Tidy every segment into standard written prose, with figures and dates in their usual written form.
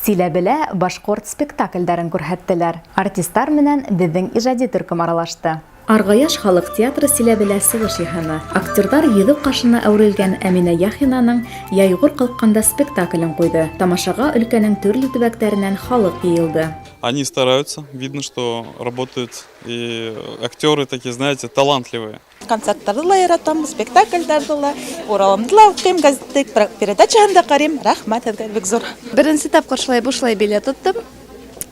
Силәбелә башкорт спектакльдәрен күрһәттеләр. Артистлар менән безнең иҗади төркем аралашты. Аргаяш халык театры Силәбелә сыгыш яһаны. Актердар йөҙөк кашына әүрелгән Әминә Яхинаның «Яйгур калкканда» спектаклен куйды. Тамашага өлкәнең төрле төбәктәреннән халык йыелды. Они стараются, видно, что работают, и актеры такие, знаете, талантливые. Концерттарды ла яратам, спектакльдарды ла, Уралымды ла укыйм, газеттик передачаһын да карыйм. Рәхмәт һеҙгә бик зур. Беренче тапкыр шулай бушлай билет тоттым.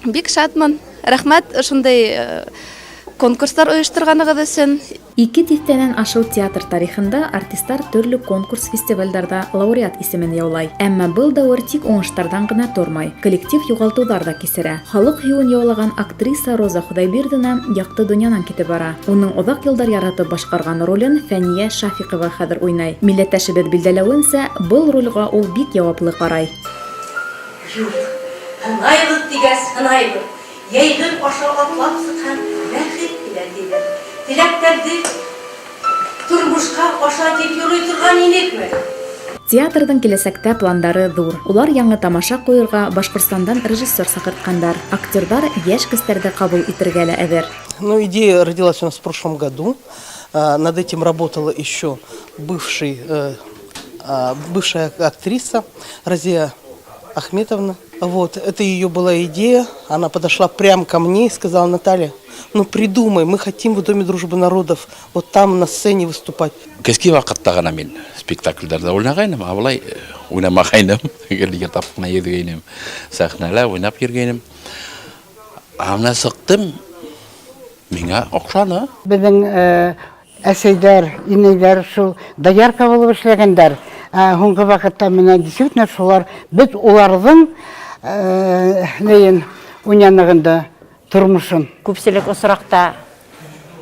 Бик шатмын. Рәхмәт шундай конкурслар оештырганыгыз өчен. 2 тиҫтәнән ашыу театр тарихында артистлар төрле конкурс фестивальдәрдә лауреат исемен яулай. Әмма был дәвер тик уңыштардан гына тормай. Коллектив югалтулар да кисерә. Халык юын яулаган актриса Роза Худайбирдина якты дөньянан китеп бара. Уның озак елдар яратып башкарган ролен Фәния Шафиқова хәзер уйнай. Милләттәшебез билдәләвенсә, был рольгә ул бик җаваплы карай. Юк, һынайбыз дигәс һынайбыз. Яйдын аша атлап сыккан бәхет килә диләр. Теләктәрде тормышка аша дип йөрий торган инекме? Театрдың киләсәктә пландары ҙур. Улар яңы тамаша куйырга Башҡортостандан режиссер саҡыртҡандар. Актердар йәш кестәрҙе ҡабул итергә лә әҙер. Идея родилась у нас в прошлом году. Над этим работала еще бывшая актриса Разия Ахметовна. Это ее была идея. Она подошла прямо ко мне и сказала: Наталья, придумай, мы хотим в Доме дружбы народов вот там на сцене выступать. Кәске вакытта гына мин спектакльдәрдә уйнагайным, алай уйнамагайным, гелгә тапкына йөргәйнем, сәхнәлә уйнап йөргәйнем. Аңа сыктым, миңа оҡшаны. Безнең әсәйҙәр, инәйҙәр шул доярка булып эшләгәндәр. Һуңғы вакытта менә действительно шулар без уларҙың уйнанығында тормошын. Күпселек осракта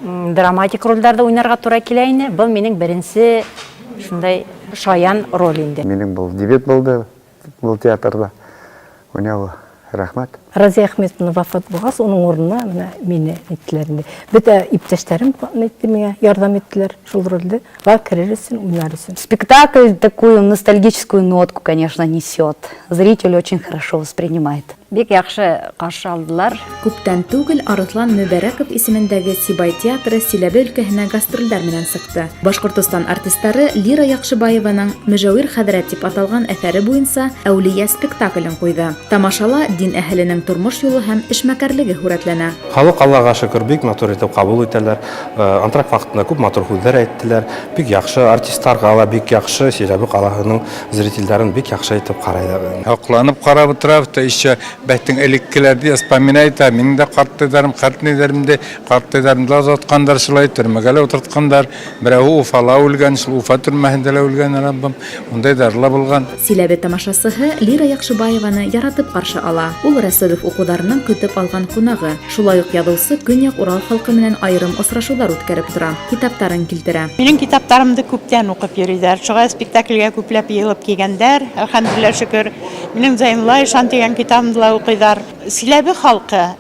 драматик рольдәрдә уйнарга туры килә ине. Был минең беренче шундай шаян роль инде. Минең был дебют булды был театрда. Уйнау рәхмәт. Разия Ахметовна вафат булгас, уның урынына менә мине иттеләр инде. Бөтә иптәшләрем миңа ярдәм иттеләр шул рольдә. Ва керер өчен, уйнар өчен. Спектакль такую ностальгическую нотку, конечно, несет. Зритель очень хорошо воспринимает. Бик яхшы каршы алдылар. Күптән түгел Арыслан Мөбәрәков исемендәге Сибай театры Силәбе өлкәһенә гастрольдәр менән сыҡты. Башҡортостан артистлары Лира Яҡшыбаеваның «Мөжәүир хәҙрәт» дип аталған әҫәре буйынса «Әүлиә» спектаклен ҡуйҙы. Тамашала дин әһеленең тормош юлы һәм эшмәкәрлеге һүрәтләнә. Халык Аллаға шөкөр бик матур итеп ҡабул итәләр. Антракт ваҡытында күп матур һүҙҙәр әйттеләр. Бик яҡшы артисттарға ла бик яҡшы, Силәбе ҡалаһының зрительдәрен бик яҡшы итеп ҡарайҙар. Һоҡланып ҡарап торабыҙ, еще бәттең элеккеләрҙе вспоминайта. Минең дә ҡартайҙарымды азатҡандар, шулай төрмәгә лә ултыртҡандар. Берәүһе Уфала үлгән, шул Уфа төрмәһендә лә үлгән, Раббым. Ундайҙар ла булған. Силәбе тамашасыһы Лира Яҡшыбаеваны яратып ҡаршы ала. Ул Рәсүлов уҡыуҙарының көтөп алған ҡунағы. Шулай уҡ яҙыусы Көньяҡ Урал халҡы менән айырым осрашыуҙар үткәреп тора. Китаптарын килтерә. Минең китаптарымды күптән уҡып йөрөйҙәр. Шуға спектаклгә күпләп йыйылып килгәндәр. Әлхәмдүлилләһ шөкөр. Минең Зәйнулла Ишан дигән китабымды ла уҡыйҙар. Силәбе халҡы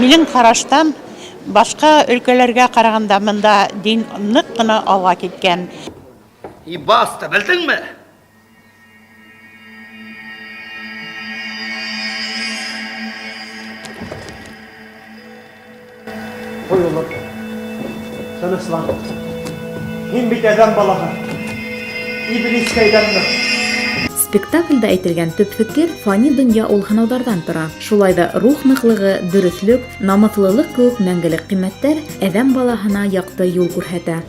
минең ҡараштан башҡа өлкәләргә ҡарағанда мында дин ныҡ ҡына алға киткән. И баста, белдеңме? Ҡуйылып, тыныслан. Һин бит әҙәм балаһы. Иблискәйҙәнме? Спектакльдә әйтелгән төп фекер фани донъя ул һынауҙарҙан тора. Шулай да рух ныҡлығы, дөрөҫлөк, намыҫлылыҡ кеүек мәңгелек ҡиммәттәр әҙәм балаһына яҡты юл күрһәтә.